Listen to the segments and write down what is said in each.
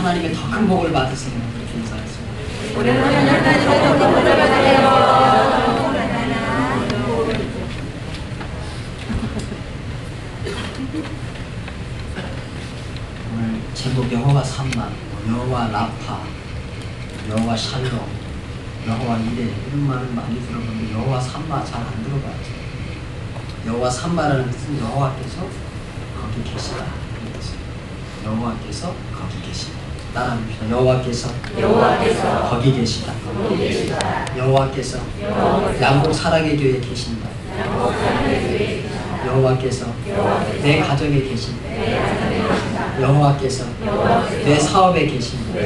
하나님의 더 큰 복을 받으세요. 그렇게 인사했습니다. 오늘 제목 여호와 삼마, 여호와 라파, 여호와 샬롬, 여호와 이레 이런 말을 많이 들어보는데 여호와 삼마 잘 안 들어봤죠. 여호와 삼마라는 뜻은 여호와께서 거기 계시다. 여호와께서 거기 계시다. 따라합니다. 여호와께서 거기 계시다. 여호와께서 양복 사랑의 교회에 계신다. 여호와께서 내 가정에 계신다. 여호와께서 내 사업에 계신다.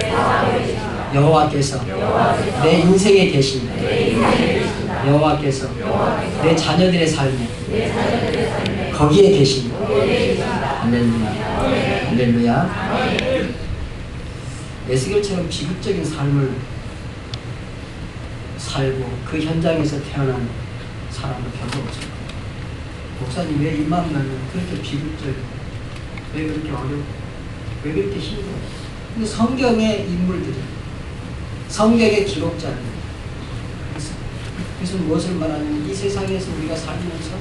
여호와께서 내 인생에 계신다. 여호와께서 내 자녀들의 삶에 거기에 계신다. 할렐루야. 할렐루야. 에스겔처럼 비극적인 삶을 살고 그 현장에서 태어난 사람은 별로 없을 거예요. 목사님 왜 이만하면 그렇게 비극적이고 왜 그렇게 어렵고 왜 그렇게 힘들어요? 근데 성경의 인물들이 성경의 기록자들 그래서 무엇을 말하냐면 이 세상에서 우리가 살면서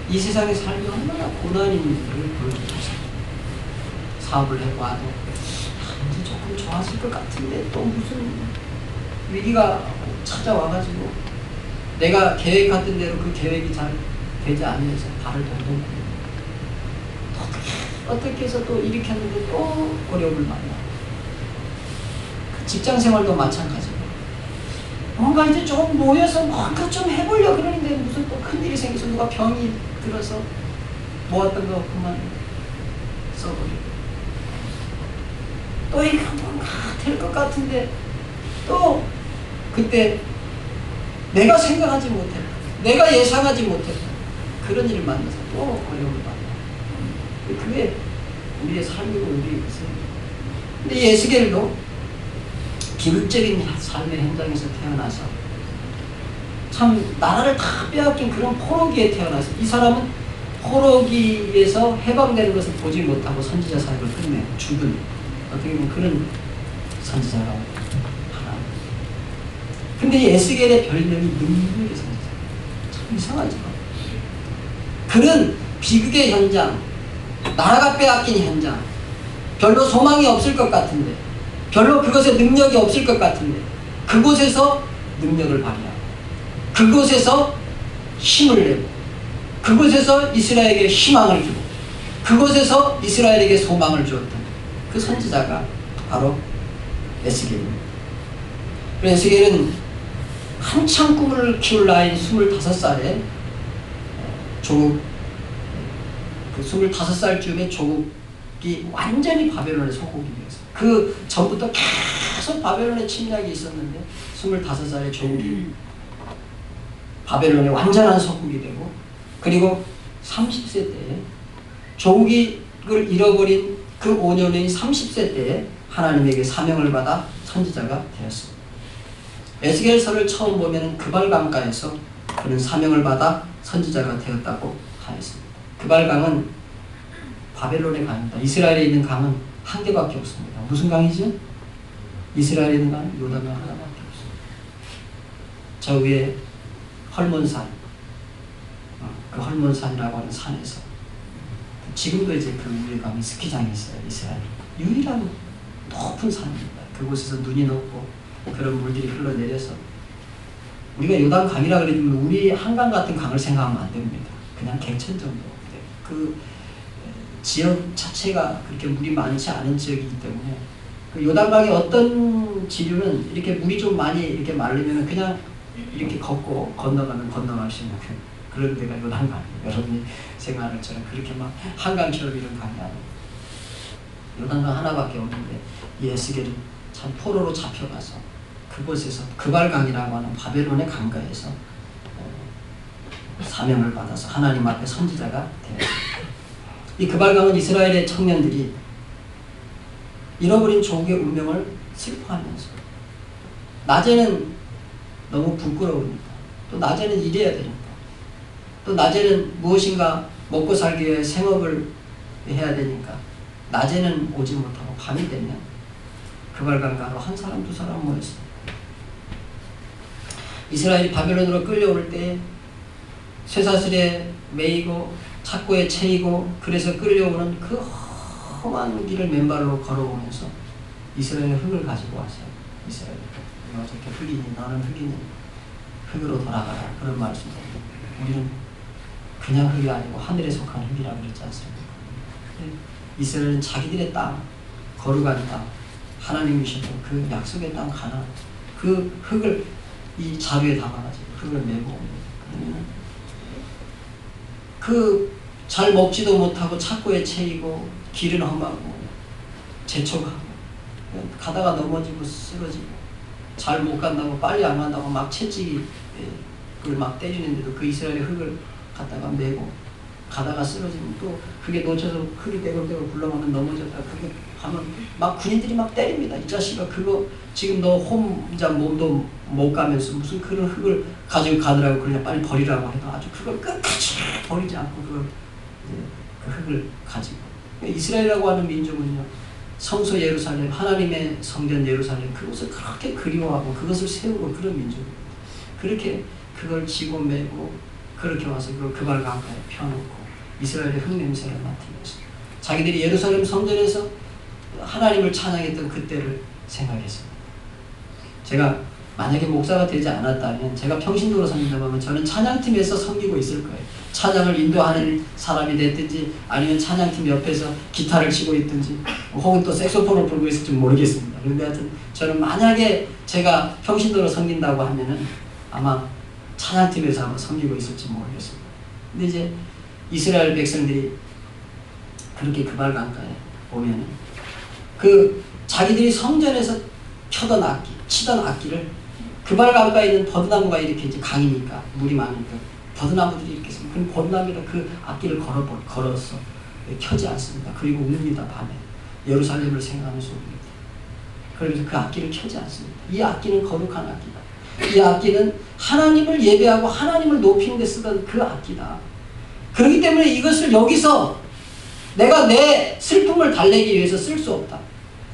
이 세상의 삶이 얼마나 고난인지를 보여주셨어요. 사업을 해봐도 이제 조금 좋았을 것 같은데 또 무슨 위기가 찾아와가지고 내가 계획했던 대로 그 계획이 잘 되지 않으면서 발을 동동 굴리고 어떻게 해서 또 일으켰는데 또 어려움을 만나고 그 직장생활도 마찬가지고 뭔가 이제 조금 모여서 뭔가 좀 해보려고 그러는데 무슨 또 큰일이 생겨서 누가 병이 들어서 모았던 거 그만 써버리고 또 이게 뭔가 될 것 같은데 또 그때 내가 생각하지 못했다. 내가 예상하지 못했다. 그런 일을 만나서 또 어려움을 받아. 그게 우리의 삶이고 우리의 인생입니다. 근데 에스겔도 비극적인 삶의 현장에서 태어나서 참 나라를 다 빼앗긴 그런 포로기에 태어나서 이 사람은 포로기에서 해방되는 것을 보지 못하고 선지자 사역을 끝내 죽은 어떻게 보면 그런 선지자가 하나. 근데 이 에스겔의 별명이 능력의 선지자. 참 이상하죠. 그런 비극의 현장, 나라가 빼앗긴 현장, 별로 소망이 없을 것 같은데, 별로 그것에 능력이 없을 것 같은데, 그곳에서 능력을 발휘하고, 그곳에서 힘을 내고, 그곳에서 이스라엘에게 희망을 주고, 그곳에서 이스라엘에게 소망을 주었던 그 선지자가 바로 에스겔입니다. 에스겔은 한참 꿈을 키울 나이 25살에 조국, 그 25살쯤에 조국이 완전히 바벨론의 소국이 되었어요. 그 전부터 계속 바벨론의 침략이 있었는데 25살에 조국이 바벨론의 완전한 소국이 되고, 그리고 30세 때에 조국을 잃어버린 그 5년의 30세 때에 하나님에게 사명을 받아 선지자가 되었습니다. 에스겔서를 처음 보면 그발강가에서 그는 사명을 받아 선지자가 되었다고 하였습니다. 그발강은 바벨론의 강입니다. 이스라엘에 있는 강은 한 개밖에 없습니다. 무슨 강이죠? 이스라엘에 있는 강은 요단강 하나밖에 없습니다. 저 위에 헐몬산, 그 헐몬산이라고 하는 산에서 지금도 이제 그 유일감이 스키장이 있어요. 이스라엘 유일한 높은 산입니다. 그곳에서 눈이 녹고 그런 물들이 흘러내려서 우리가 요단강이라 그러지만 우리 한강 같은 강을 생각하면 안 됩니다. 그냥 개천 정도. 그 지역 자체가 그렇게 물이 많지 않은 지역이기 때문에 그 요단강의 어떤 지류는 이렇게 물이 좀 많이 이렇게 마르면 그냥 이렇게 걷고 건너가면 건너갈 수 있는 그런 데가 요단강이에요. 여러분이 생각하는 것처럼 그렇게 막 한강처럼 이런 강이 아니에요. 요단강 하나밖에 없는데 이 에스겔은 참 포로로 잡혀가서 그곳에서 그발강이라고 하는 바벨론의 강가에서 사명을 받아서 하나님 앞에 선지자가 되었습니다. 이 그발강은 이스라엘의 청년들이 잃어버린 조국의 운명을 슬퍼하면서 낮에는 너무 부끄러우니까, 또 낮에는 일해야 되니까, 또 낮에는 무엇인가 먹고 살기 위해 생업을 해야 되니까 낮에는 오지 못하고 밤이 되면 그발강가로 한 사람 두 사람 모였어요. 이스라엘이 바벨론으로 끌려올 때 쇠사슬에 매이고 착고에 채이고 그래서 끌려오는 그 험한 길을 맨발로 걸어오면서 이스라엘의 흙을 가지고 왔어요. 이스라엘 어떻게 흙이니 너는 흙이니 흙으로 돌아가라 그런 말씀입니다. 우리는 그냥 흙이 아니고 하늘에 속한 흙이라고 그랬지 않습니까? 이스라엘은 자기들의 땅, 거룩한 땅, 하나님이 주셨던 그 약속의 땅 가나안 그 흙을 이 자루에 담아가지고 흙을 메고 옵니다. 그 잘 먹지도 못하고 착고에 채이고 길은 험하고 재촉하고 가다가 넘어지고 쓰러지고 잘 못 간다고 빨리 안 간다고 막 채찍이 그걸 막 때리는데도 그 이스라엘의 흙을 갖다가 메고 가다가 쓰러지면 또 그게 놓쳐서 흙이 떼굴떼굴 굴러가면 넘어졌다. 그게 가면 막 군인들이 막 때립니다. 이 자식아 그거 지금 너 혼자 몸도 못 가면서 무슨 그런 흙을 가지고 가더라고. 그냥 빨리 버리라고 해도 아주 그걸 끝까지 버리지 않고 그 흙을 가지고. 이스라엘이라고 하는 민족은요. 성소 예루살렘, 하나님의 성전 예루살렘 그것을 그렇게 그리워하고 그것을 세우고 그런 민족입니다. 그렇게 그걸 지고 메고 그렇게 와서 그걸 그발 강가에 펴놓고 이스라엘의 흙 냄새를 맡으면서 자기들이 예루살렘 성전에서 하나님을 찬양했던 그때를 생각했습니다. 제가 만약에 목사가 되지 않았다면 제가 평신도로 섬긴다고 하면 저는 찬양팀에서 섬기고 있을 거예요. 찬양을 인도하는 사람이 됐든지 아니면 찬양팀 옆에서 기타를 치고 있든지 혹은 또 색소폰을 불고 있을지 모르겠습니다. 그런데 하여튼 저는 만약에 제가 평신도로 섬긴다고 하면은 아마 찬양팀에서 아마 섬기고 있을지 모르겠습니다. 근데 이제 이스라엘 백성들이 그렇게 그발 강가에 오면은 그 자기들이 성전에서 펴던 악기, 치던 악기를 그발 강가에 있는 버드나무가 이렇게 이제 강이니까 물이 많으니까 버드나무들이 이렇게 있으면 그 버드나무에다 그 악기를 걸어서 켜지 않습니다. 그리고 웁니다. 밤에 예루살렘을 생각하면서 웁니다. 그러면서 그 악기를 켜지 않습니다. 이 악기는 거룩한 악기다. 이 악기는 하나님을 예배하고 하나님을 높이는 데 쓰던 그 악기다. 그렇기 때문에 이것을 여기서 내가 내 슬픔을 달래기 위해서 쓸 수 없다.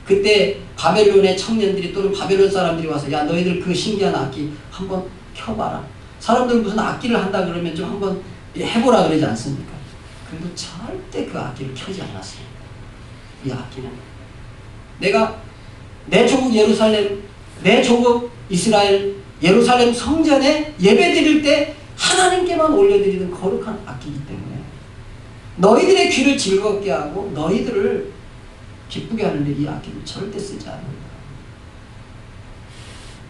그때 바벨론의 청년들이 또는 바벨론 사람들이 와서 야 너희들 그 신기한 악기 한번 켜봐라. 사람들 무슨 악기를 한다 그러면 좀 한번 해보라 그러지 않습니까? 그래도 절대 그 악기를 켜지 않았습니다. 이 악기는 내가 내 조국 예루살렘, 내 조국 이스라엘 예루살렘 성전에 예배드릴 때 하나님께만 올려드리는 거룩한 악기이기 때문에 너희들의 귀를 즐겁게 하고 너희들을 기쁘게 하는데 이 악기를 절대 쓰지 않는다.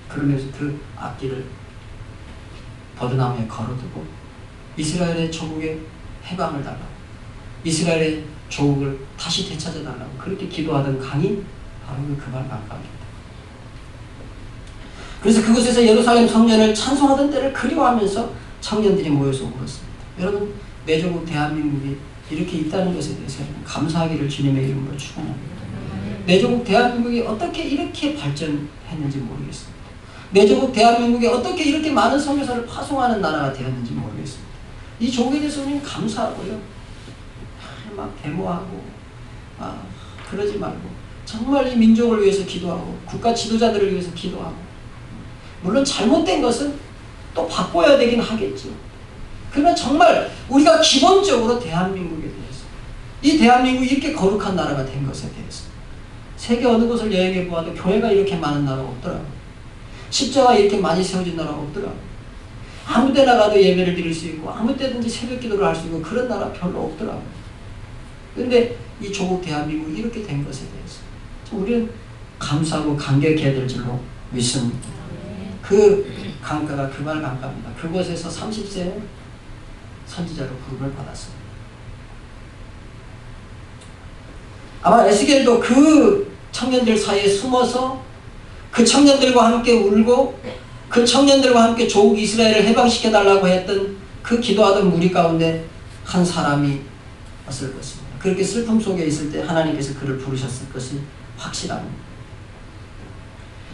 그러면서 그 악기를 버드나무에 걸어두고 이스라엘의 조국의 해방을 달라고 이스라엘의 조국을 다시 되찾아달라고 그렇게 기도하던 강이 바로 그 그발 강가입니다. 그래서 그곳에서 예루살렘 성전을 찬송하던 때를 그리워하면서 청년들이 모여서 울었습니다. 여러분 내 조국 대한민국이 이렇게 있다는 것에 대해서 감사하기를 주님의 이름으로 축원합니다. 내 조국 대한민국이 어떻게 이렇게 발전했는지 모르겠습니다. 내 조국 대한민국이 어떻게 이렇게 많은 선교사를 파송하는 나라가 되었는지 모르겠습니다. 이 조국에 대해서 우리는 감사하고요. 막 데모하고 그러지 말고 정말 이 민족을 위해서 기도하고 국가 지도자들을 위해서 기도하고 물론 잘못된 것은 또 바꿔야 되긴 하겠죠. 그러나 정말 우리가 기본적으로 대한민국에 대해서 이 대한민국이 이렇게 거룩한 나라가 된 것에 대해서 세계 어느 곳을 여행해 보아도 교회가 이렇게 많은 나라가 없더라고요. 십자가 이렇게 많이 세워진 나라가 없더라고요. 아무 데나 가도 예배를 드릴 수 있고 아무 때든지 새벽 기도를 할 수 있고 그런 나라 별로 없더라고요. 그런데 이 조국 대한민국이 이렇게 된 것에 대해서 우리는 감사하고 감격해야 될 줄로 믿습니다. 그 강가가 그발 강가입니다. 그곳에서 30세 선지자로 부름을 받았습니다. 아마 에스겔도 그 청년들 사이에 숨어서 그 청년들과 함께 울고 그 청년들과 함께 조국 이스라엘을 해방시켜달라고 했던 그 기도하던 무리 가운데 한 사람이 왔을 것입니다. 그렇게 슬픔 속에 있을 때 하나님께서 그를 부르셨을 것이 확실합니다.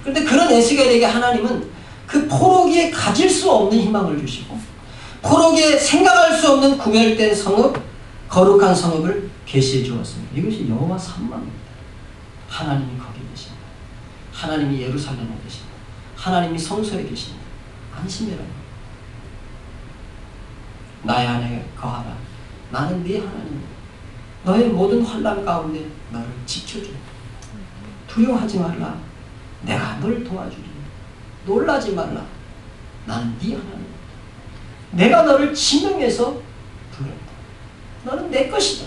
그런데 그런 에스겔에게 하나님은 그 포로기에 가질 수 없는 희망을 주시고 포로기에 생각할 수 없는 구별된 성읍, 거룩한 성읍을 계시해 주었습니다. 이것이 여호와 삼마입니다. 하나님이 거기 계십니다. 하나님이 예루살렘에 계신다. 하나님이 성소에 계신다. 안심해라. 나의 안에 거하라. 나는 네 하나님. 너의 모든 환난 가운데 너를 지켜주리. 두려워하지 말라. 내가 널 도와주리. 놀라지 말라. 나는 네 하나님. 내가 너를 지명해서 불렀다. 너는 내 것이다.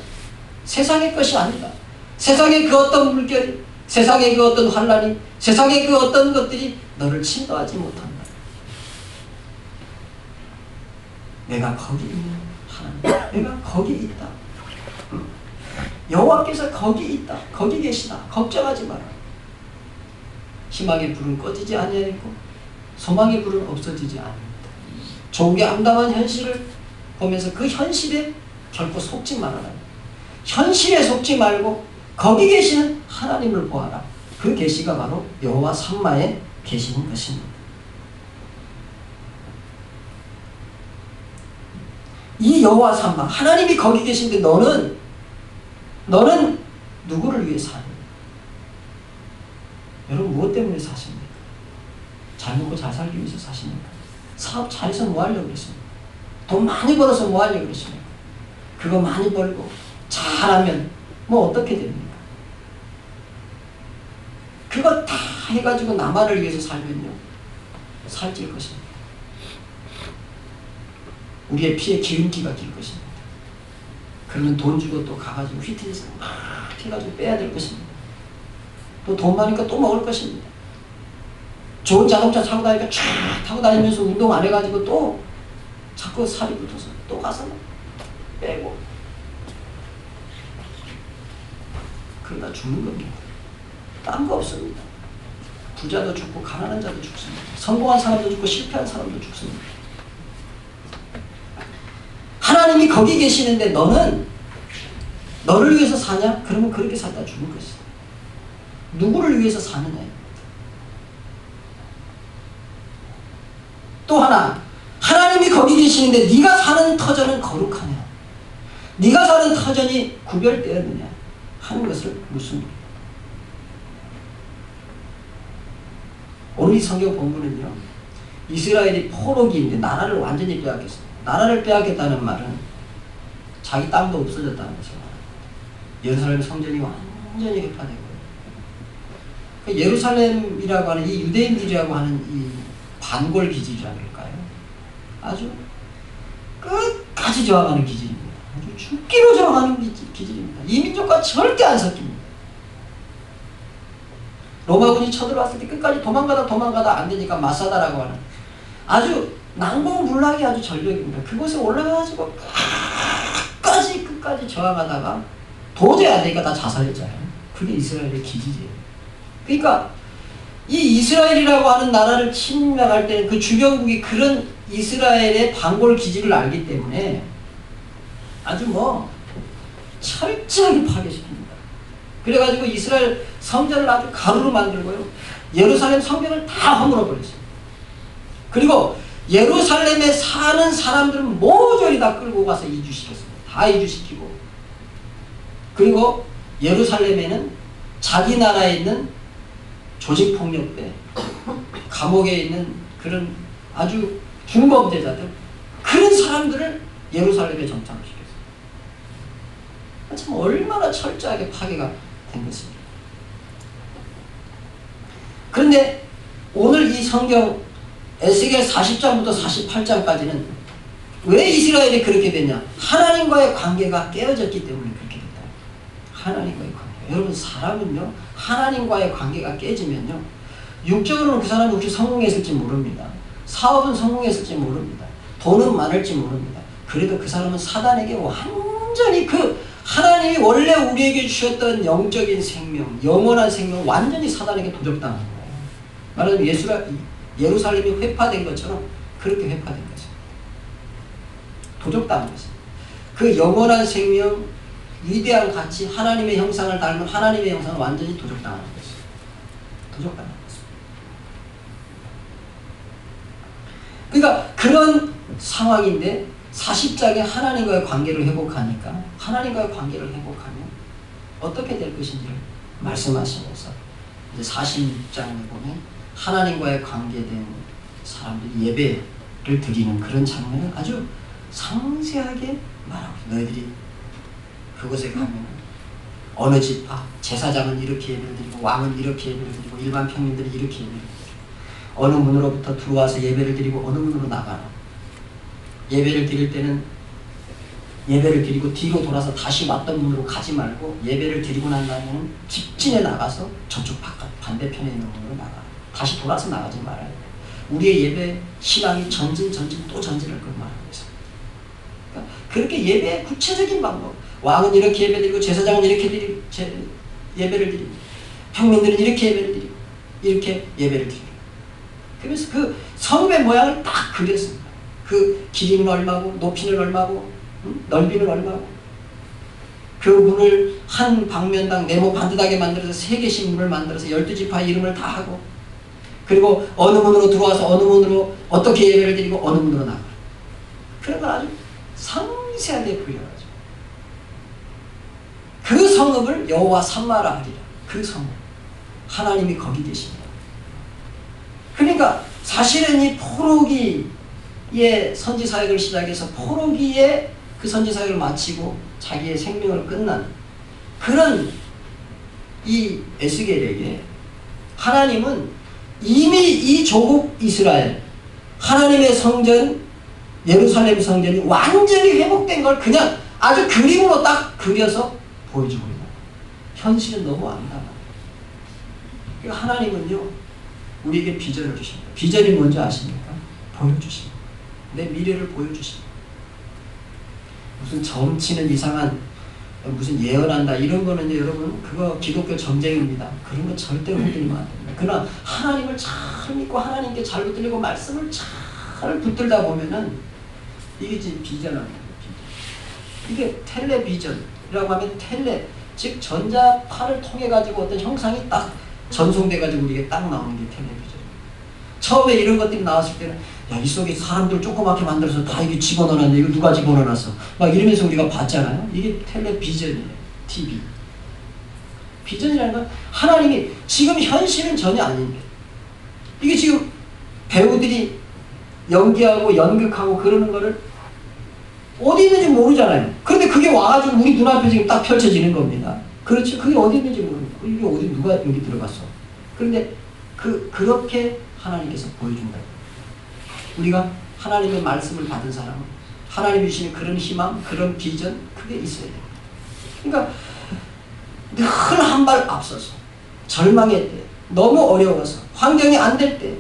세상의 것이 아니다. 세상의 그 어떤 물결이, 세상의 그 어떤 환난이, 세상의 그 어떤 것들이 너를 침도하지 못한다. 내가 거기 있는 하나님. 내가 거기 있다. 여호와께서 거기 있다. 거기 계시다. 걱정하지 마라. 희망의 불은 꺼지지 아니하고 소망의 불은 없어지지 않는다. 조국의 암담한 현실을 보면서 그 현실에 결코 속지 말아라. 현실에 속지 말고 거기 계시는 하나님을 보아라. 그 계시가 바로 여호와 삼마에 계시는 것입니다. 이 여호와 삼마, 하나님이 거기 계신데 너는 누구를 위해 사니? 여러분 무엇 때문에 사십니까? 잘 먹고 잘 살기 위해서 사십니까? 사업 잘해서 뭐 하려고 그랬습니까? 돈 많이 벌어서 뭐 하려고 그랬습니까? 그거 많이 벌고 잘하면 뭐 어떻게 됩니까? 그거 다 해가지고 나만을 위해서 살면요 살찔 것입니다. 우리의 피에 기름기가 길 것입니다. 그러면 돈 주고 또 가가지고 휘트니스 막 해가지고 빼야 될 것입니다. 또 돈 많으니까 또 먹을 것입니다. 좋은 자동차 타고 다니니까 쫙 타고 다니면서 운동 안 해가지고 또 자꾸 살이 붙어서 또 가서 빼고 그러다 죽는 겁니다. 딴 거 없습니다. 부자도 죽고 가난한 자도 죽습니다. 성공한 사람도 죽고 실패한 사람도 죽습니다. 하나님이 거기 계시는데 너를 위해서 사냐? 그러면 그렇게 살다 죽을 것이다. 누구를 위해서 사느냐? 또 하나, 하나님이 거기 계시는데 네가 사는 터전은 거룩하냐? 네가 사는 터전이 구별되었느냐? 하는 것을 묻습니다. 오늘 이 성경 본문은요, 이스라엘이 포로기인데 나라를 완전히 빼앗겼습니다. 나라를 빼앗겼다는 말은 자기 땅도 없어졌다는 것을 말합니다. 예루살렘 성전이 완전히 회파되고, 예루살렘이라고 하는 이 유대인들이라고 하는 이 반골 기질이라고 할까요? 아주 끝까지 저항하는 기질입니다. 아주 죽기로 저항하는 기질입니다. 이 민족과 절대 안 섞입니다. 로마군이 쳐들어왔을 때 끝까지 도망가다 안 되니까 마사다라고 하는 아주 난공불락이 아주 전력입니다. 그곳에 올라가가지고 끝까지 저항하다가 도저히 안 되니까 다 자살했잖아요. 그게 이스라엘의 기질이에요. 그러니까 이 이스라엘이라고 하는 나라를 침략할 때는 그 주변국이 그런 이스라엘의 반골 기질을 알기 때문에 아주 철저하게 파괴시킵니다. 그래가지고 이스라엘 성전을 아주 가루로 만들고요. 예루살렘 성경을 다 허물어 버렸어요. 그리고 예루살렘에 사는 사람들은 모조리 다 끌고 가서 이주시켰습니다. 다 이주시키고, 그리고 예루살렘에는 자기 나라에 있는 조직폭력배, 감옥에 있는 그런 아주 중범죄자들, 그런 사람들을 예루살렘에 정착을 시켰어요. 참 얼마나 철저하게 파괴가 된 것입니다. 그런데 오늘 이 성경 에스겔 40장부터 48장까지는 왜 이스라엘이 그렇게 됐냐? 하나님과의 관계가 깨어졌기 때문에 그렇게 됐다. 하나님과의 관계. 여러분, 사람은요, 하나님과의 관계가 깨지면요, 육적으로는 그 사람이 혹시 성공했을지 모릅니다. 사업은 성공했을지 모릅니다. 돈은 많을지 모릅니다. 그래도 그 사람은 사단에게 완전히 하나님이 원래 우리에게 주셨던 영적인 생명, 영원한 생명 완전히 사단에게 도적당한 거예요. 말하자면 예루살렘이 회파된 것처럼 그렇게 회파된 것입니다. 도적당한 것입니다. 그 영원한 생명, 위대한 가치, 하나님의 형상을 닮은 하나님의 형상을 완전히 도적당하는 것입니다. 도적당한 것입니다. 그러니까 그런 상황인데 40장에 하나님과의 관계를 회복하니까, 하나님과의 관계를 회복하면 어떻게 될 것인지를 말씀하시면서 이제 46장에 보면 하나님과의 관계된 사람들이 예배를 드리는 그런 장면을 아주 상세하게 말하고 너희들이 그곳에 가면 어느 집 제사장은 이렇게 예배를 드리고 왕은 이렇게 예배를 드리고 일반 평민들이 이렇게 예배를 드리고 어느 문으로부터 들어와서 예배를 드리고 어느 문으로 나가라. 예배를 드릴 때는 예배를 드리고 뒤로 돌아서 다시 왔던 문으로 가지 말고 예배를 드리고 난 다음에는 직진에 나가서 저쪽 바깥 반대편에 있는 문으로 나가. 다시 돌아서 나가지 말아요. 우리의 예배 신앙이 전진 또 전진할 걸 말하고 있어요. 그러니까 그렇게 예배의 구체적인 방법. 왕은 이렇게 예배드리고 제사장은 이렇게 예배를 드리고 평민들은 이렇게 예배를 드리고 이렇게 예배를 드리고 그래서 그 성읍의 모양을 딱 그렸습니다. 그 길이는 얼마고 높이는 얼마고 넓이는 얼마고 그 문을 한 방면당 네모 반듯하게 만들어서 3개씩 문을 만들어서 12지파 이름을 다 하고 그리고 어느 문으로 들어와서 어느 문으로 어떻게 예배를 드리고 어느 문으로 나가 그런 걸 아주 상세하게 부여하죠. 그 성읍을 여호와 삼마라 하리라. 그 성읍 하나님이 거기 계십니다. 그러니까 사실은 이 포로기의 선지사역을 시작해서 포로기의 그 선지사역을 마치고 자기의 생명을 끝난 그런 이 에스겔에게 하나님은 이미 이 조국 이스라엘 하나님의 성전 예루살렘 성전이 완전히 회복된 걸 그냥 아주 그림으로 딱 그려서 보여주고 있는 거예요. 현실은 너무 안다만 하나님은요 우리에게 비전을 주십니다. 비전이 뭔지 아십니까? 보여주십니다. 내 미래를 보여주십니다. 무슨 점치는 이상한 무슨 예언한다 이런 거는 여러분 그거 기독교 정쟁입니다. 그런 거 절대 흔들리면 안 됩니다. 그러나 하나님을 잘 믿고 하나님께 잘 붙들리고 말씀을 잘 붙들다 보면은 이게 지금 비전입니다. 이게 텔레비전이라고 하면 즉 전자파를 통해 가지고 어떤 형상이 딱 전송돼 가지고 우리에게 딱 나오는 게 텔레비전. 처음에 이런 것들이 나왔을 때는 야, 이 속에 사람들 조그맣게 만들어서 다 이게 집어넣어놨네. 이거 누가 집어넣어놨어? 막 이러면서 우리가 봤잖아요. 이게 텔레비전이에요. TV. 비전이라는 건 하나님이 지금 현실은 전혀 아닙니다. 이게 지금 배우들이 연기하고 연극하고 그러는 거를 어디 있는지 모르잖아요. 그런데 그게 와가지고 우리 눈앞에 지금 딱 펼쳐지는 겁니다. 그렇죠? 그게 어디 있는지 모릅니다. 이게 어디 누가 여기 들어갔어? 그런데 그렇게 하나님께서 보여준다. 우리가 하나님의 말씀을 받은 사람은 하나님이 주시는 그런 희망, 그런 비전 그게 있어야 돼요. 그러니까 늘 한 발 앞서서 절망의 때, 너무 어려워서 환경이 안 될 때,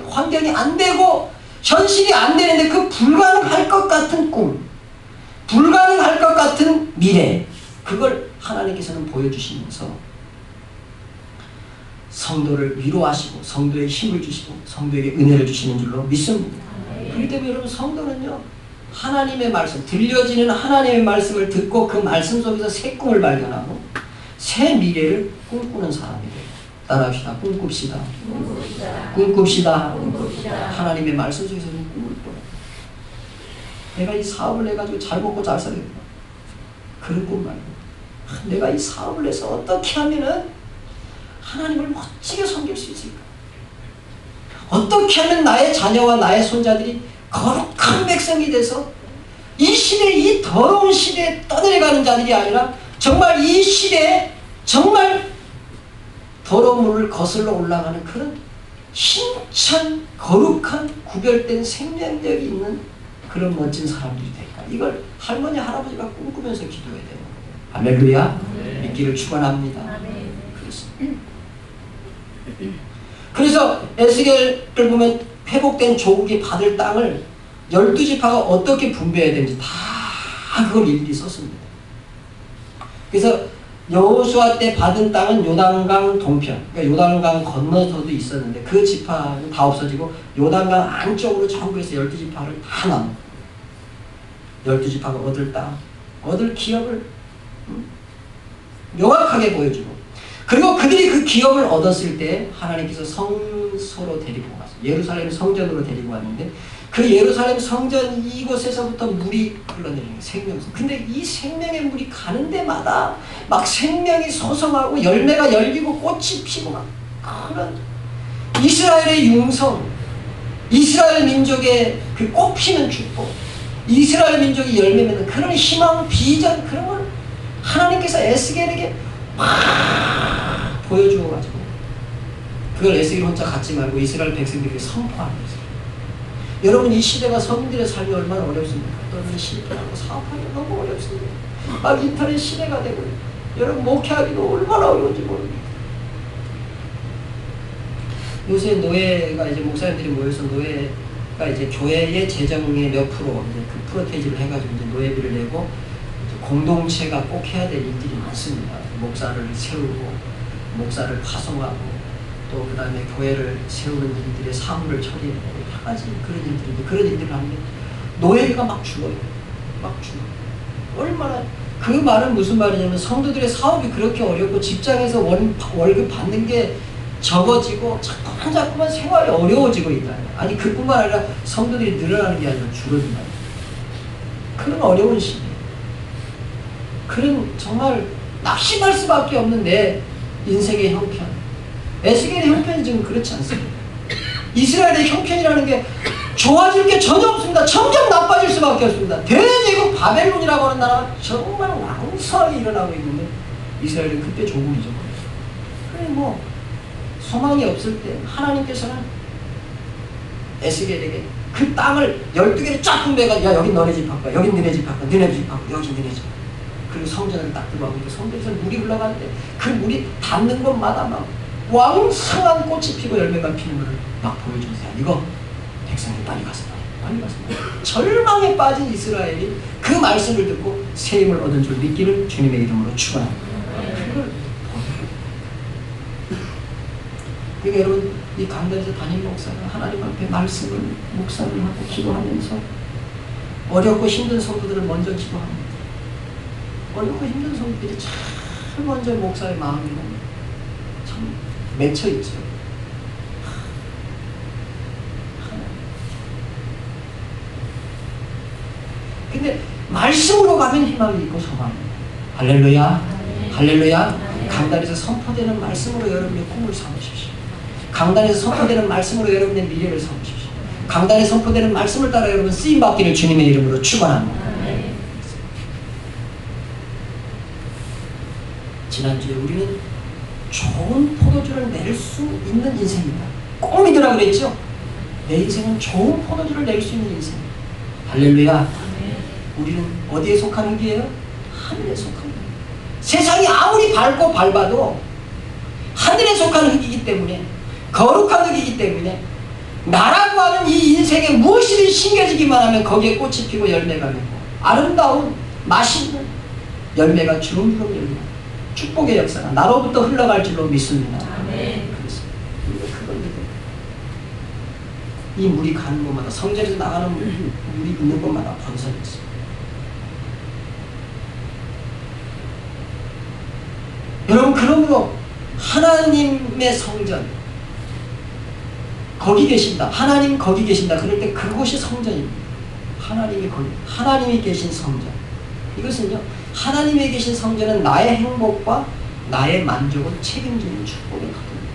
환경이 안 되고 현실이 안 되는데 그 불가능할 것 같은 꿈, 불가능할 것 같은 미래 그걸 하나님께서는 보여주시면서 성도를 위로하시고 성도에 힘을 주시고 성도에게 은혜를 주시는 줄로 믿습니다. 그렇기 때문에 여러분 성도는요 하나님의 말씀 들려지는 하나님의 말씀을 듣고 그 말씀 속에서 새 꿈을 발견하고 새 미래를 꿈꾸는 사람이 돼요. 따라합시다. 꿈꿉시다. 꿈꿉시다. 하나님의 말씀 속에서 꿈을 꿔요. 내가 이 사업을 해가지고 잘 먹고 잘 살겠다. 그런 꿈 말고 내가 이 사업을 해서 어떻게 하면은 하나님을 멋지게 섬길 수 있을까? 어떻게 하면 나의 자녀와 나의 손자들이 거룩한 백성이 돼서 이 시대, 이 더러운 시대에 떠내려가는 자들이 아니라 정말 이 시대에 정말 더러운 물을 거슬러 올라가는 그런 힘찬 거룩한 구별된 생명력이 있는 그런 멋진 사람들이 될까? 이걸 할머니 할아버지가 꿈꾸면서 기도해야 돼요. 할렐루야. 믿기를 축원합니다. 그렇습니다. 그래서 에스겔을 보면 회복된 조국이 받을 땅을 12지파가 어떻게 분배해야 되는지 다 그걸 일일이 썼습니다. 그래서 여호수아 때 받은 땅은 요단강 동편, 그러니까 요단강 건너서도 있었는데 그 지파는 다 없어지고 요단강 안쪽으로 전부 해서 12지파를 다 나눠 12지파가 얻을 땅, 얻을 기업을 명확하게 보여주고 그리고 그들이 그 기업을 얻었을 때 하나님께서 성소로 데리고 갔어요. 예루살렘 성전으로 데리고 왔는데 그 예루살렘 성전 이곳에서부터 물이 흘러내리는 생명수. 근데 이 생명의 물이 가는 데마다 막 생명이 소성하고 열매가 열리고 꽃이 피고 막 그런 이스라엘의 융성, 이스라엘 민족의 그 꽃피는 축복, 이스라엘 민족이 열매 맺는 그런 희망, 비전, 그런 걸 하나님께서 에스겔에게 막 보여주어가지고 그걸 에스겔 혼자 갖지 말고 이스라엘 백성들에게 선포하는 거죠. 여러분, 이 시대가 서민들의 삶이 얼마나 어렵습니까? 또는 실패하고 사업하기 너무 어렵습니다. 막 인터넷 시대가 되고 여러분 목회하기도 얼마나 어려운지 모릅니다. 요새 노예가 이제 목사님들이 모여서 노예가 이제 교회의 재정의 몇 프로 이제 그 프로테이지를 해가지고 이제 노예비를 내고 이제 공동체가 꼭 해야 될 일들이 많습니다. 목사를 세우고 목사를 파송하고 또 그 다음에 교회를 세우는 일들의 사물을 처리하고 여러 가지 그런 일들인데 그런 일들을 하는데 노예비가 막 죽어요. 막 죽어. 얼마나 그 말은 무슨 말이냐면 성도들의 사업이 그렇게 어렵고 직장에서 월급 받는 게 적어지고 자꾸만 생활이 어려워지고 있다. 아니 그뿐만 아니라 성도들이 늘어나는 게 아니라 줄어든다. 그런 어려운 시대, 그런 정말 낙심할 수밖에 없는 내 인생의 형편, 에스겔의 형편이 지금 그렇지 않습니다. 이스라엘의 형편이라는 게 좋아질 게 전혀 없습니다. 점점 나빠질 수밖에 없습니다. 대제국 바벨론이라고 하는 나라가 정말 왕성하게 일어나고 있는데 이스라엘은 그때 조국이죠. 그래 뭐 소망이 없을 때 하나님께서는 에스겔에게 그 땅을 12개를 쫙 분배해가 야 여기 너네 집 할까, 여기 너네 집 할까, 너네 집 할까, 여기 너네 집 할까. 그리고 성전을 딱 들어가고 성전에서 물이 흘러가는데 그 물이 닿는 곳마다 막 왕성한 꽃이 피고 열매가 피는 것을 막 보여주세요. 이거 백성이 빨리 가서 빨리 가서 절망에 빠진 이스라엘이 그 말씀을 듣고 새 힘을 얻은 줄 믿기를 주님의 이름으로 축원합니다. 그걸 그러니까 여러분 이 강단에서 담임 목사는 하나님 앞에 말씀을 묵상을 하고 기도하면서 어렵고 힘든 성도들을 먼저 기도합니다. 어렵고 힘든 성도들이 참 먼저 목사의 마음에는 참 맺혀있죠. 근데 말씀으로 가면 희망이 있고 소망입니다. 할렐루야, 할렐루야. 강단에서 선포되는 말씀으로 여러분의 꿈을 삼으십시오. 강단에서 선포되는 말씀으로 여러분의 미래를 삼으십시오. 강단에 선포되는 말씀을 따라 여러분 쓰임받기를 주님의 이름으로 축원합니다. 지난주에 우리는 좋은 포도주를 낼 수 있는 인생입니다. 꼭 믿으라고 그랬죠? 내 인생은 좋은 포도주를 낼 수 있는 인생. 할렐루야. 우리는 어디에 속한 흙이에요? 하늘에 속한 흙. 세상이 아무리 밝고 밟아도 하늘에 속한 흙이기 때문에, 거룩한 흙이기 때문에 나라고 하는 이 인생에 무엇이든 심겨지기만 하면 거기에 꽃이 피고 열매가 맺고 아름다운 맛있는 열매가 주름주름 열립니다. 축복의 역사가 나로부터 흘러갈 줄로 믿습니다. 그래서 우리가 그걸 믿어요. 이 물이 가는 곳마다, 성전에서 나가는 물이 있는 곳마다 번성이 있습니다. 여러분, 그러므로 하나님의 성전, 거기 계신다. 하나님 거기 계신다. 그럴 때 그곳이 성전입니다. 하나님이 거기, 하나님이 계신 성전. 이것은요, 하나님이 계신 성전은 나의 행복과 나의 만족을 책임지는 축복의 터전입니다.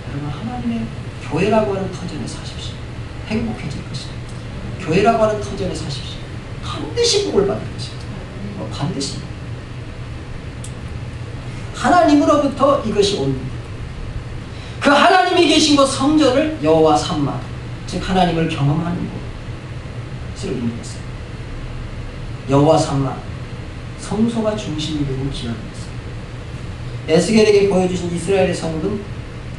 여러분, 하나님의 교회라고 하는 터전에 사십시오. 행복해질 것입니다. 교회라고 하는 터전에 사십시오. 반드시 복을 받을 것입니다. 반드시. 하나님으로부터 이것이 옵니다. 그 하나님이 계신 곳 성전을 여호와 삼마, 즉 하나님을 경험하는 곳으로 의미했어요. 여호와 삼마, 성소가 중심이 되는 기업이었어요. 에스겔에게 보여주신 이스라엘의 성은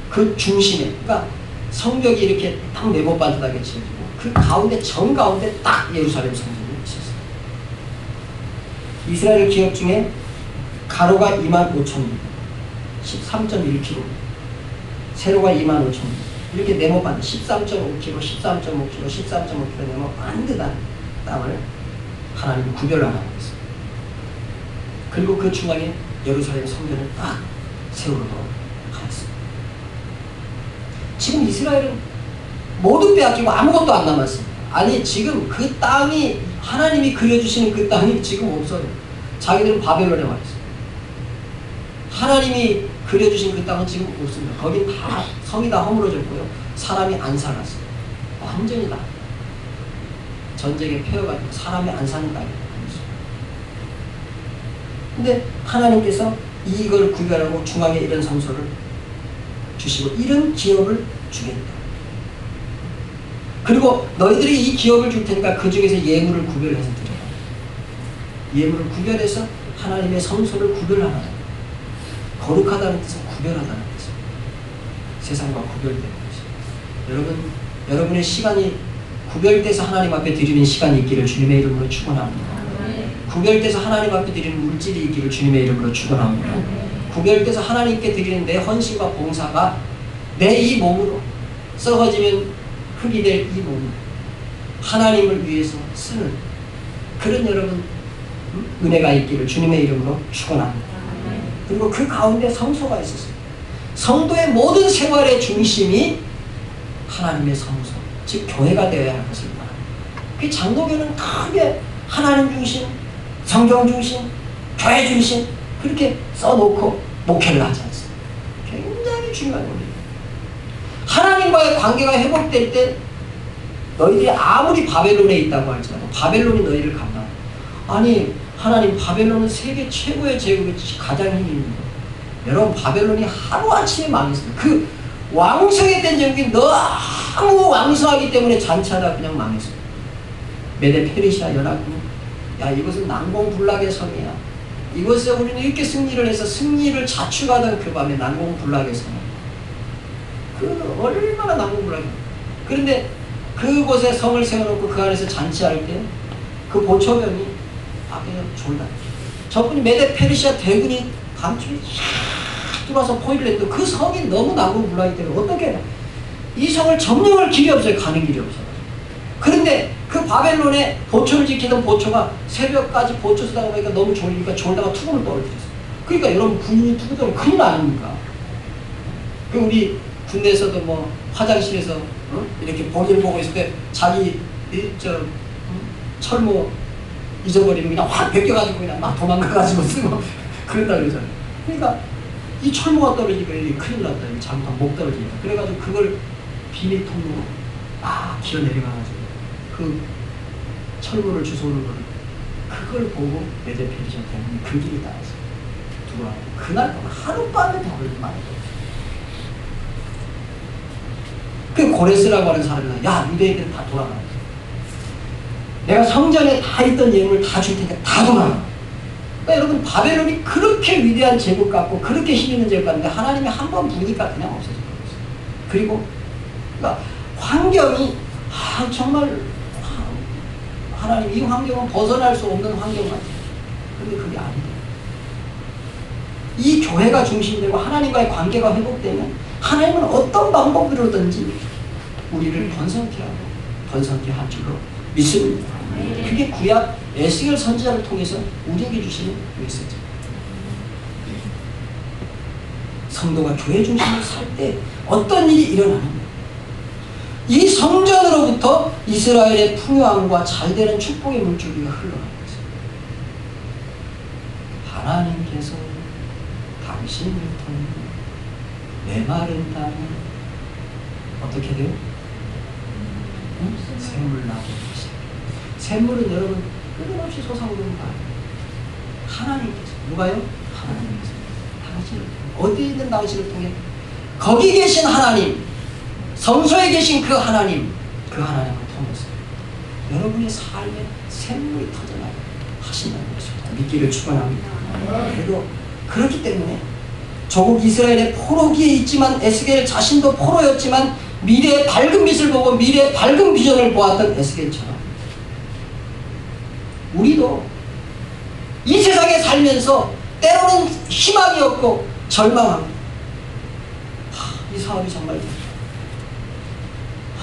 그 중심에, 그러니까 성벽이 이렇게 딱 네모 반듯하게 지어지고 그 가운데 정가운데 딱 예루살렘 성전이 있었어요. 이스라엘 기업 중에 가로가 25,000m, 13.1km, 세로가 25,000m, 이렇게 네모 반듯 13.5km, 13.5km, 13.5km 네모 반듯한 땅을 하나님이 구별하라고 했어요. 그리고 그 중앙에 예루살렘 성전을 딱 세우도록 하였습니다. 지금 이스라엘은 모두 빼앗기고 아무것도 안 남았어요. 아니 지금 그 땅이 하나님이 그려주시는 그 땅이 지금 없어요. 자기들은 바벨론에 와 있어요. 하나님이 그려주신 그 땅은 지금 없습니다. 거긴 다 성이 다 허물어졌고요. 사람이 안 살았어요. 완전히 다 전쟁에 패여가지고 사람이 안 사는 땅이에요. 근데 하나님께서 이걸 구별하고 중앙에 이런 성소를 주시고 이런 기업을 주겠다. 그리고 너희들이 이 기업을 줄 테니까 그 중에서 예물을 구별해서 드려라. 예물을 구별해서 하나님의 성소를 구별하라. 거룩하다는 뜻은 구별하다는 뜻입니다. 세상과 구별되는 것입니다. 여러분의 시간이 구별돼서 하나님 앞에 드리는 시간이 있기를 주님의 이름으로 축원합니다. 구별돼서 하나님 앞에 드리는 물질이 있기를 주님의 이름으로 축원합니다. 구별돼서 하나님께 드리는 내 헌신과 봉사가 내 이 몸으로 썩어지면 흙이 될 이 몸을 하나님을 위해서 쓰는 그런 여러분 은혜가 있기를 주님의 이름으로 축원합니다. 그리고 그 가운데 성소가 있었어요. 성도의 모든 생활의 중심이 하나님의 성소, 즉 교회가 되어야 할 것을 말합니다. 그 장로교는 크게 하나님 중심, 성경 중심, 교회 중심 그렇게 써놓고 목회를 하지 않습니다. 굉장히 중요한 겁니다. 하나님과의 관계가 회복될 때 너희들이 아무리 바벨론에 있다고 할지라도 바벨론이 너희를 감당해. 아니 하나님 바벨론은 세계 최고의 제국의 가장 힘이 있는 거. 여러분 바벨론이 하루아침에 망했습니다. 그 왕성했던 제국이 너무 왕성하기 때문에 잔치하다 그냥 망했어요. 메데 페르시아 연합군 야 이것은 난공불락의 성이야. 이것에 우리는 이렇게 승리를 해서 승리를 자축하던 그 밤에 난공불락의 성. 그 얼마나 난공불락이야. 그런데 그곳에 성을 세워놓고 그 안에서 잔치할 때 그 보초병이 앞에 졸다. 저분이 메데 페르시아 대군이 감쪽에 쫙 들어와서 포위를 했는데 그 성이 너무 난공불락이기 때문에 어떻게 이 성을 점령할 길이 없어요. 가는 길이 없어요. 그런데 그 바벨론에 보초를 지키던 보초가 새벽까지 보초 쓰다가 보니까 너무 졸리니까 졸다가 투구를 떨어뜨렸어요. 그러니까 여러분 군인이 투구 떨어지면 큰일 아닙니까? 그 우리 군대에서도 뭐 화장실에서 이렇게 볼일 보고 있을 때 자기 철모 잊어버리면 그냥 확 벗겨가지고 그냥 막 도망가가지고 쓰고 그런다 그러잖아요. 그러니까 이 철모가 떨어지니까 이게 큰일 났다. 이거 잘못하면 목 떨어지니까. 그래가지고 그걸 비밀통로로 막 기어 내려가가지고 그 철모를 주워오는 걸 그걸 보고 메데 페르시아 대군이 그 길이 따라서 들어와요. 그날 하룻밤에 덕을 많이 그 고레스라고 하는 사람이 야 유대인들 다 돌아가. 내가 성전에 다 있던 예물을 다 줄 테니까 다 돌아가. 그러니까 여러분 바벨론이 그렇게 위대한 제국 같고 그렇게 힘 있는 제국 같은데 하나님이 한 번 부니까 그냥 없어져 버렸어요. 그리고 그러니까 환경이 정말 하나님 이 환경은 벗어날 수 없는 환경 같아요. 그런데 그게 아니에요. 이 교회가 중심되고 하나님과의 관계가 회복되면 하나님은 어떤 방법으로든지 우리를 번성케 하고 번성케 할 줄로 믿습니다. 그게 구약 에스겔 선지자를 통해서 우리에게 주시는 메시지. 성도가 교회 중심으로 살 때 어떤 일이 일어나는가? 이 성전으로부터 이스라엘의 풍요함과 잘되는 축복의 물줄기가 흘러가는 거죠. 하나님께서 당신을 통해 메마른 땅에 어떻게 돼요? 샘물 나게 하시고. 샘물은 여러분 끊임없이 솟아오르는 거 아니에요. 하나님께서. 누가요? 하나님께서. 당신을 통해. 어디에 있는 당신을 통해? 거기 계신 하나님, 성소에 계신 그 하나님, 그 하나님을 통해서 여러분의 삶에 샘물이 터져나게 하신다는 것입니다. 믿기를 축원합니다. 그래도 그렇기 때문에 조국 이스라엘의 포로기에 있지만 에스겔 자신도 포로였지만 미래의 밝은 빛을 보고 미래의 밝은 비전을 보았던 에스겔처럼 우리도 이 세상에 살면서 때로는 희망이 없고 절망하고 이 사업이 정말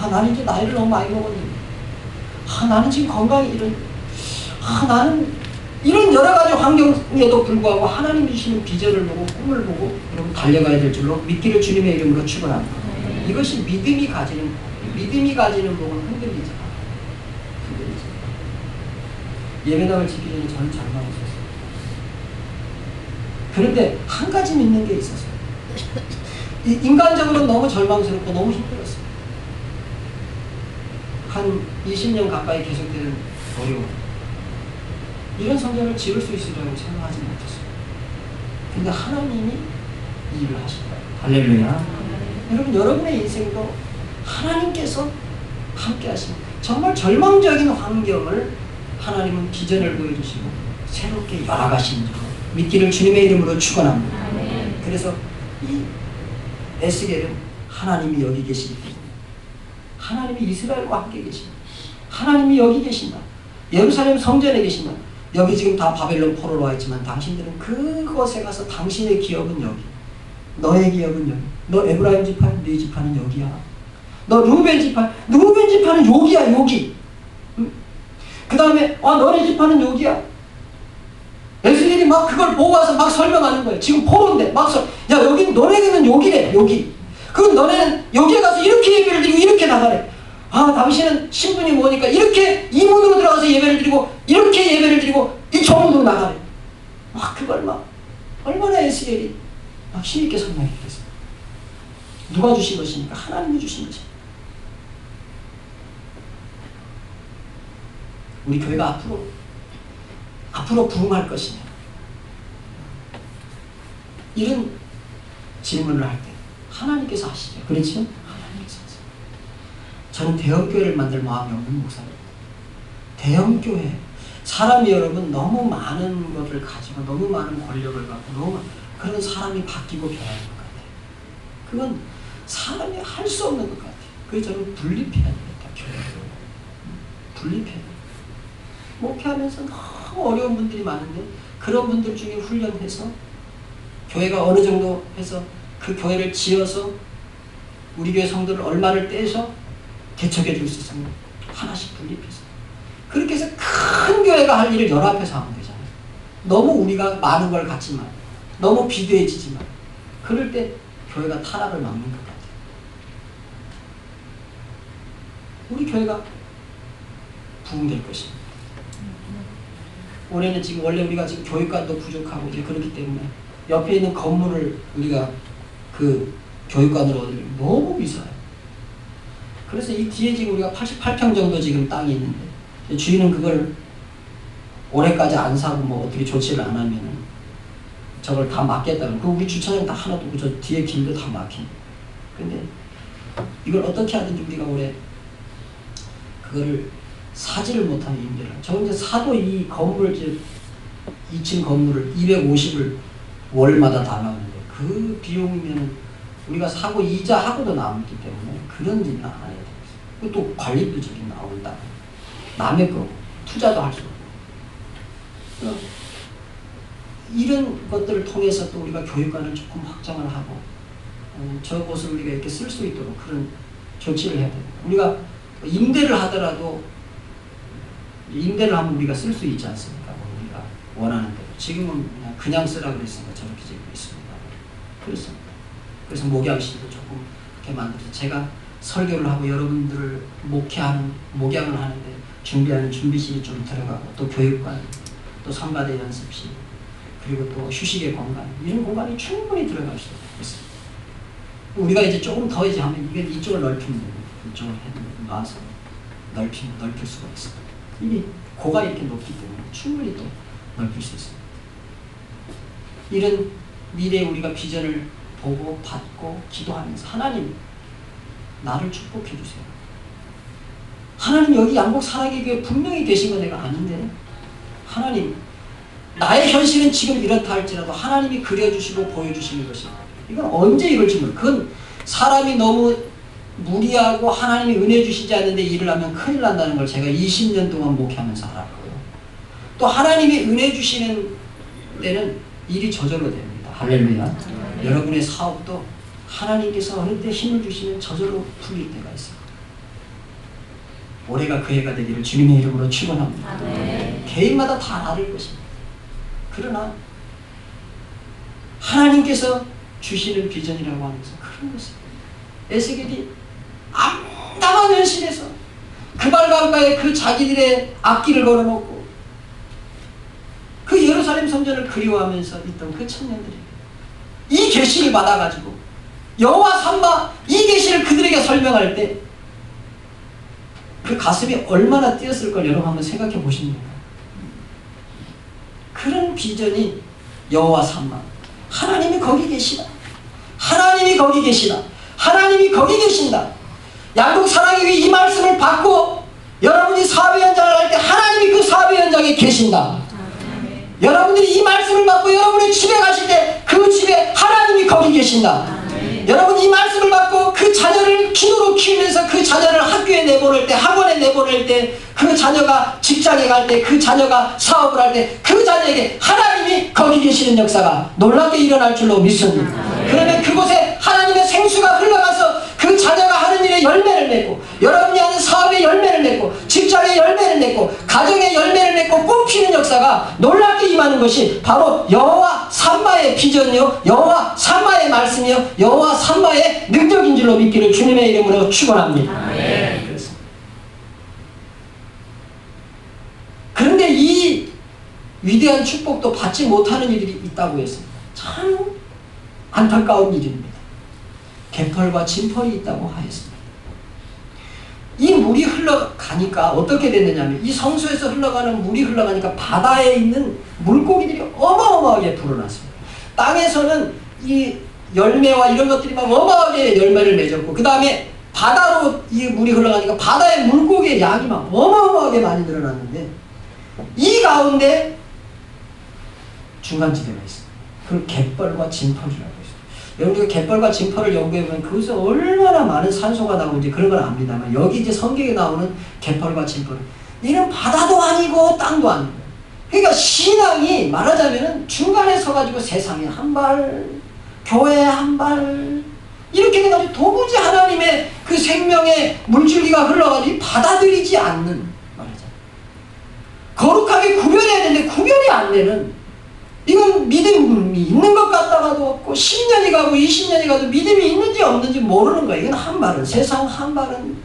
나는 이제 나이를 너무 많이 먹었는데 나는 지금 건강이 나는 이런 여러 가지 환경에도 불구하고 하나님 주시는 비전을 보고 꿈을 보고 여러분 달려가야 될 줄로 믿기를 주님의 이름으로 축원합니다. 이것이 믿음이 가지는 믿음이 가지는 복은 흔들리잖아. 예배당을 짓기 전에 저는 절망했었어요. 그런데 한 가지 믿는 게 있었어요. 인간적으로 너무 절망스럽고 너무 힘들었어요. 한 20년 가까이 계속되는 어려움. 이런 성전을 지을 수 있으리라고 생각하지 못했어요. 근데 하나님이 이 일을 하시더라고요. 할렐루야. 여러분, 여러분의 인생도 하나님께서 함께 하십니다. 정말 절망적인 환경을 하나님은 비전을 보여주시고 새롭게 열어가시는 줄 믿기를 주님의 이름으로 축원합니다. 그래서 이 에스겔은 하나님이 여기 계시기 때문에 하나님이 이스라엘과 함께 계십니다. 하나님이 여기 계신다. 예루살렘 성전에 계신다. 여기 지금 다 바벨론 포로로 와 있지만 당신들은 그곳에 가서 당신의 기업은 여기, 너의 기업은 여기, 너 에브라임 지파, 네 지파는 여기야. 너 루벤 지파, 루벤 지파는 여기야, 여기. 그 다음에 너네 지파는 여기야. 에스겔이 막 그걸 보고 와서 막 설명하는 거예요. 지금 포로인데 막 야, 여기 너네는 여기래, 여기. 그럼 너네는 여기에 가서 이렇게 예배를 드리고 이렇게 나가래. 당신은 신분이 뭐니까 이렇게 이 문으로 들어가서 예배를 드리고 이렇게 예배를 드리고 이 정문으로 나가래. 막 그걸 막 얼마나 에스겔이 막 힘있게 설명했겠어요. 누가 주신 것입니까? 하나님이 주신 것입니다. 우리 교회가 앞으로 부흥할 것이냐, 이런 질문을 할 때 하나님께서 하시죠. 그렇죠? 하나님께서 하세요. 저는 대형교회를 만들 마음이 없는 목사입니다. 대형교회, 사람이 여러분 너무 많은 것을 가지고 너무 많은 권력을 갖고 너무 그런 사람이 바뀌고 변하는 것 같아요. 그건 사람이 할 수 없는 것 같아요. 그래서 저는 분립해야 됩니다. 교회를 분립해야 돼요. 목회하면서 너무 어려운 분들이 많은데 그런 분들 중에 훈련해서 교회가 어느 정도 해서 그 교회를 지어서 우리 교회 성도를 얼마를 떼서 개척해 줄 수 있으면 하나씩 분립해서 그렇게 해서 큰 교회가 할 일을 연합해서 하면 되잖아요. 너무 우리가 많은 걸 갖지만 너무 비대해지지만 그럴 때 교회가 타락을 막는 것 같아요. 우리 교회가 부흥될 것입니다. 올해는 지금 원래 우리가 지금 교육관도 부족하고 이제 그렇기 때문에 옆에 있는 건물을 우리가 그 교육관으로 얻으려면 너무 비싸요. 그래서 이 뒤에 지금 우리가 88평 정도 지금 땅이 있는데 주인은 그걸 올해까지 안 사고 뭐 어떻게 조치를 안 하면은 저걸 다 막겠다고. 그 우리 주차장 다 하나도 없고 저 뒤에 길도 다 막힌. 근데 이걸 어떻게 하든지 우리가 올해 그거를 사지를 못하는 임대를. 저 이제 사도 이 건물, 2층 건물을 250을 월마다 다 나오는데 그 비용이면 우리가 사고 이자하고도 남기 때문에 그런 일은 안 해야 되겠어요. 또 관리도 저기 나온다. 남의 거 투자도 할 수 없고. 이런 것들을 통해서 또 우리가 교육관을 조금 확장을 하고 저곳을 우리가 이렇게 쓸 수 있도록 그런 조치를 해야 됩니다. 우리가 임대를 하더라도 임대를 하면 우리가 쓸 수 있지 않습니까? 우리가 원하는 대로. 지금은 그냥 쓰라고 그랬으니까 저렇게 짓고 있습니다. 그렇습니다. 그래서 목양실도 조금 이렇게 만들어서 제가 설교를 하고 여러분들을 목양을 하는데 준비하는 준비실이 좀 들어가고 또 교육관, 또 선바대 연습실, 그리고 또 휴식의 공간, 이런 공간이 충분히 들어갈 수 있습니다. 우리가 이제 조금 더 이제 하면 이쪽을 넓히면 됩니다. 이쪽을 놔서 넓힐 수가 있습니다. 이미 고가 이렇게 높기 때문에 충분히 또 넓힐 수 있습니다. 이런 미래에 우리가 비전을 보고 받고 기도하면서 하나님 나를 축복해 주세요. 하나님 여기 양곡 사랑의 교회 분명히 계신 거 내가 아는데 하나님 나의 현실은 지금 이렇다 할지라도 하나님이 그려주시고 보여주시는 것입니다. 이건 언제 이룰지 모르겠어요. 그건 사람이 너무 무리하고 하나님이 은혜 주시지 않는데 일을 하면 큰일 난다는 걸 제가 20년 동안 목회하면서 알았고요. 또 하나님이 은혜 주시는 데는 일이 저절로 됩니다. 할렐루야. 여러분의 사업도 하나님께서 어느 때 힘을 주시면 저절로 풀릴 때가 있어요. 올해가 그 해가 되기를 주님의 이름으로 축원합니다. 개인마다 다 다를 것입니다. 그러나 하나님께서 주시는 비전이라고 하면서 그런 것입니다. 에스겔이 정당한 현실에서 그발 강가에 그 자기들의 앞길을 걸어놓고 그 예루살렘 성전을 그리워하면서 있던 그 청년들이 이 계시를 받아가지고 여호와 삼마 이 계시를 그들에게 설명할 때 그 가슴이 얼마나 뛰었을 걸 여러분 한번 생각해 보십니까? 그런 비전이 여호와 삼마, 하나님이 거기 계시다. 하나님이 거기 계시다. 하나님이 거기 계신다. 양국 사랑의 이 말씀을 받고 여러분이 사배 현장을 할 때 하나님이 그 사배 현장에 계신다. 여러분들이 이 말씀을 받고 여러분이 집에 가실 때 그 집에 하나님이 거기 계신다. 여러분 이 말씀을 받고 그 자녀를 기도로 키우면서 그 자녀를 학교에 내보낼 때, 학원에 내보낼 때, 그 자녀가 직장에 갈 때, 그 자녀가 사업을 할 때 그 자녀에게 하나님이 거기 계시는 역사가 놀랍게 일어날 줄로 믿습니다. 그러면 그곳에 하나님의 생수가 흘러가서 그 자녀가 하는 일에 열매를 맺고, 여러분이 하는 사업에 열매를 맺고, 직장에 열매를 맺고, 가정에 열매를 맺고 꽃피는 역사가 놀랍게 임하는 것이 바로 여호와 삼마의 비전이요, 여호와 삼마의 말씀이요, 여호와 삼마의 능력인 줄로 믿기를 주님의 이름으로 축원합니다. 그런데 이 위대한 축복도 받지 못하는 이들이 있다고 했습니다. 참 안타까운 일입니다. 개펄과 진펄이 있다고 하였습니다. 이 물이 흘러가니까 어떻게 됐느냐면, 이 성소에서 흘러가는 물이 흘러가니까 바다에 있는 물고기들이 어마어마하게 불어났습니다. 땅에서는 이 열매와 이런 것들이 막 어마어마하게 열매를 맺었고, 그 다음에 바다로 이 물이 흘러가니까 바다의 물고기의 양이 막 어마어마하게 많이 늘어났는데, 이 가운데 중간지대가 있습니다. 그걸 갯벌과 진펄이라고 있습니다. 여러분들 갯벌과 진펄을 연구해보면 그것에 얼마나 많은 산소가 나오는지 그런 건 압니다만, 여기 이제 성경에 나오는 갯벌과 진펄은 이는 바다도 아니고 땅도 아니고, 그러니까 신앙이 말하자면 중간에 서가지고 세상에 한 발, 교회에 한 발, 이렇게 돼가지고 도무지 하나님의 그 생명의 물줄기가 흘러가지고 받아들이지 않는, 말하자면 거룩하게 구별해야 되는데 구별이 안 되는, 이건 믿음이 있는 것 같다가도 없고 10년이 가고 20년이 가도 믿음이 있는지 없는지 모르는 거예요. 이건 한 발은 세상, 한 발은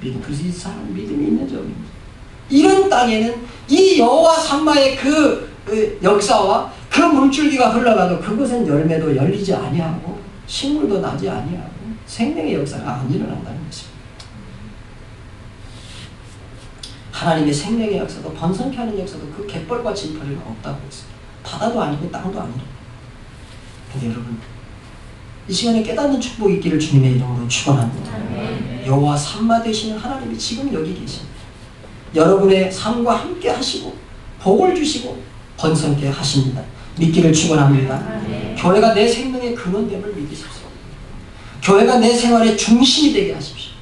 믿음. 그래서 이 사람 믿음이 있는지 없는지, 이런 땅에는 이 여호와 삼마의 그 역사와 그 물줄기가 흘러가도 그것은 열매도 열리지 아니하고 식물도 나지 아니하고 생명의 역사가 안 일어난다는 것입니다. 하나님의 생명의 역사도 번성케 하는 역사도 그 갯벌과 진펄이 없다고 했습니다. 바다도 아니고 땅도 아니고. 근데 여러분, 이 시간에 깨닫는 축복이 있기를 주님의 이름으로 축원합니다. 여호와 삼마 되시는 하나님이 지금 여기 계십니다. 여러분의 삶과 함께 하시고 복을 주시고 번성케 하십니다. 믿기를 축원합니다. 교회가 내 생명의 근원됨을 믿으십시오. 교회가 내 생활의 중심이 되게 하십시오.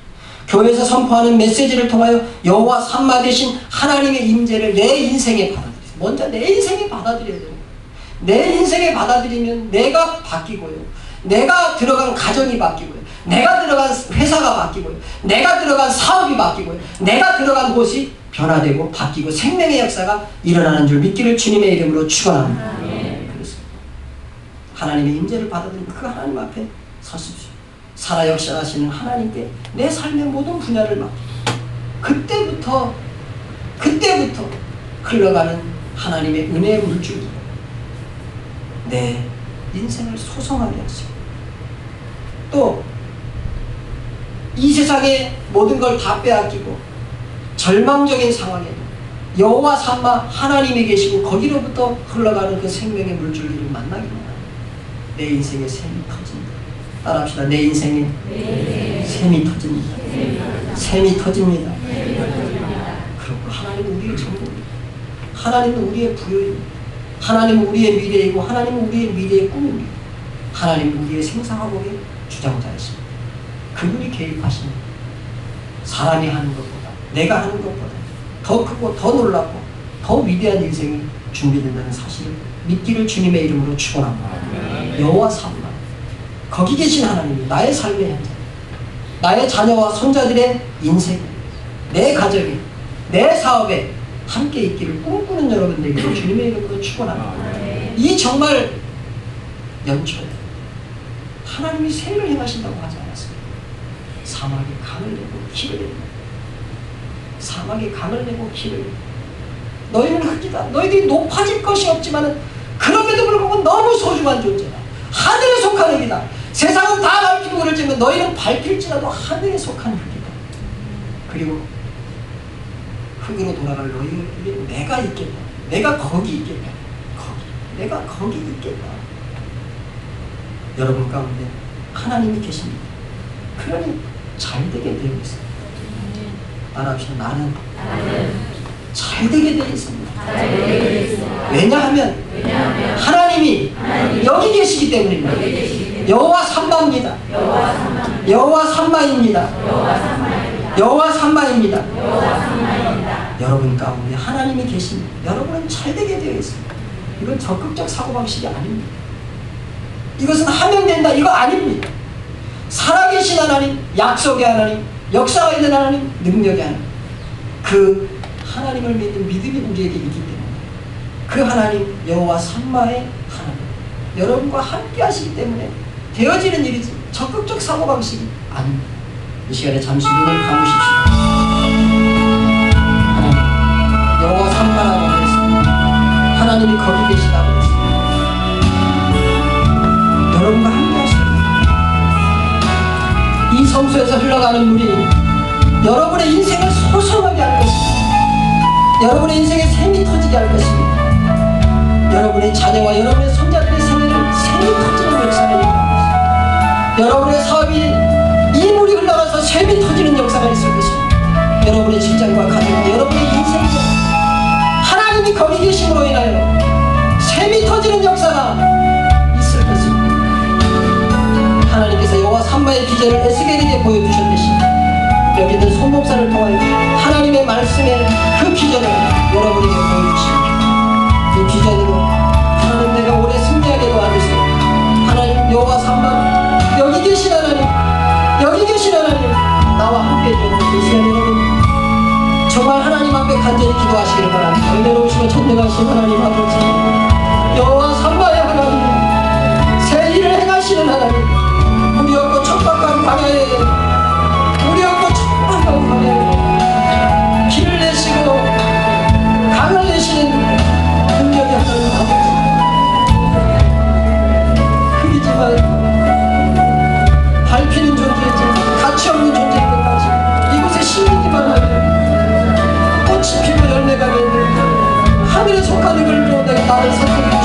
교회에서 선포하는 메시지를 통하여 여호와 삼마 되신 하나님의 임재를 내 인생에 받아들이세요. 먼저 내 인생에 받아들여야 돼요. 내 인생에 받아들이면 내가 바뀌고요, 내가 들어간 가정이 바뀌고요, 내가 들어간 회사가 바뀌고요, 내가 들어간 사업이 바뀌고요, 내가 들어간 곳이 변화되고 바뀌고 생명의 역사가 일어나는 줄 믿기를 주님의 이름으로 축원합니다. 그래서 하나님의 임재를 받아들이면 그 하나님 앞에 서십시오. 살아 역사하시는 하나님께 내 삶의 모든 분야를 맡기고 그때부터 흘러가는 하나님의 은혜의 물줄기 내 인생을 소성하게 하시고, 또 이 세상의 모든 걸 다 빼앗기고 절망적인 상황에도 여호와 삼마 하나님이 계시고 거기로부터 흘러가는 그 생명의 물줄기를 만나기만 합니다. 내 인생의 샘이 터집니다. 따라합시다. 내 인생에 샘이 터집니다. 샘이 터집니다. 그렇고 하나님은 우리의 전부입니다. 하나님은 우리의 부여입니다. 하나님은 우리의 미래이고 하나님은 우리의 미래의 꿈입니다. 하나님은 우리의 생사화복의 주장자이십니다. 그분이 개입하십니다. 사람이 하는 것보다, 내가 하는 것보다 더 크고 더 놀랍고 더 위대한 인생이 준비된다는 사실을 믿기를 주님의 이름으로 축원합니다. 여호와 삼마, 거기 계신 하나님이 나의 삶의 현장, 나의 자녀와 손자들의 인생, 내 가정에, 내 사업에 함께 있기를 꿈꾸는 여러분들에게 주님의 이름으로 축원합니다. 이 정말 연초에 하나님이 세를 행하신다고 하지 않았습니다. 사막에 강을 내고 길을, 사막에 강을 내고 길을. 너희는 흙이다. 너희들이 높아질 것이 없지만 그럼에도 불구하고 너무 소중한 존재다. 하늘에 속한 흙이다. 세상은 다 밟히고 그러지만 너희는 밟힐지라도 하늘에 속한 흙이다. 그리고 흙으로 돌아갈 너희에게 내가 있겠다. 내가 거기 있겠다. 거기. 내가 거기 있겠다. 여러분 가운데 하나님이 계십니다. 그러니 잘되게 되어 있습니다. 따라합시다. 나는 잘되게 되어 있습니다. 왜냐하면 하나님이 여기 계시기 때문입니다. 여호와 삼마입니다. 여호와 삼마입니다. 여호와 삼마입니다. 여러분 가운데 하나님이 계십니다. 여러분은 잘되게 되어 있습니다. 이건 적극적 사고방식이 아닙니다. 이것은 하면 된다 이거 아닙니다. 살아계신 하나님, 약속의 하나님, 역사가 있는 하나님, 능력의 하나님, 그 하나님을 믿는 믿음이 우리에게 있기 때문에 그 하나님 여호와 삼마의 하나님 여러분과 함께 하시기 때문에 되어지는 일이지 적극적 사고방식이 아닙니다. 이 시간에 잠시 눈을 감으십시다. 하나님 여호와 삼마라고 하였습니다. 하나님이 거기 계시다고 했습니다. 여러분과 함께 하십니다. 이 성소에서 흘러가는 물이 여러분의 인생을 소성하게 할 것입니다. 여러분의 인생에 샘이 터지게 할 것입니다. 여러분의 자녀와 여러분의 손자들의 생애를 샘이 터지는 역사가 있을 것입니다. 여러분의 사업이 이 물이 흘러가서 샘이 터지는 역사가 있을 것입니다. 여러분의 직장과 가정과 여러분의 인생에 하나님이 거기 계심으로 인하여 샘이 터지는 역사가 있을 것입니다. 하나님께서 여호와 삼마의 비전을 에스겔에게 보여주셨듯이 여기 있는 손 목사를 통하여 하나님의 말씀의 그 비전을 여러분에게 보여주십니다. 이 비전으로 하나님 내가 오래 승리하게 도와주세요. 하나님 여호와 삼마 여기 계신 하나님, 여기 계신 하나님 나와 함께 해주옵소서. 이 시간 여러분 정말 하나님 앞에 간절히 기도하시기를 바랍니다. 은혜로우시고 전능하신 하나님 아버지, 여호와 삼마의 하나님, 새 일을 행하시는 하나님, 우리 없고 척박한 광야에 우리 없고 척박한 광야에 길을 내시고 강을 내시는 능력의 하나님 아버지, 흙이지만 밟히는 존재이지만 가치없는 존재인 것까지 이곳에 심기만 하면 꽃이 피고 열매가 맺는 하늘에 속한 흙을 내가 나를 선택해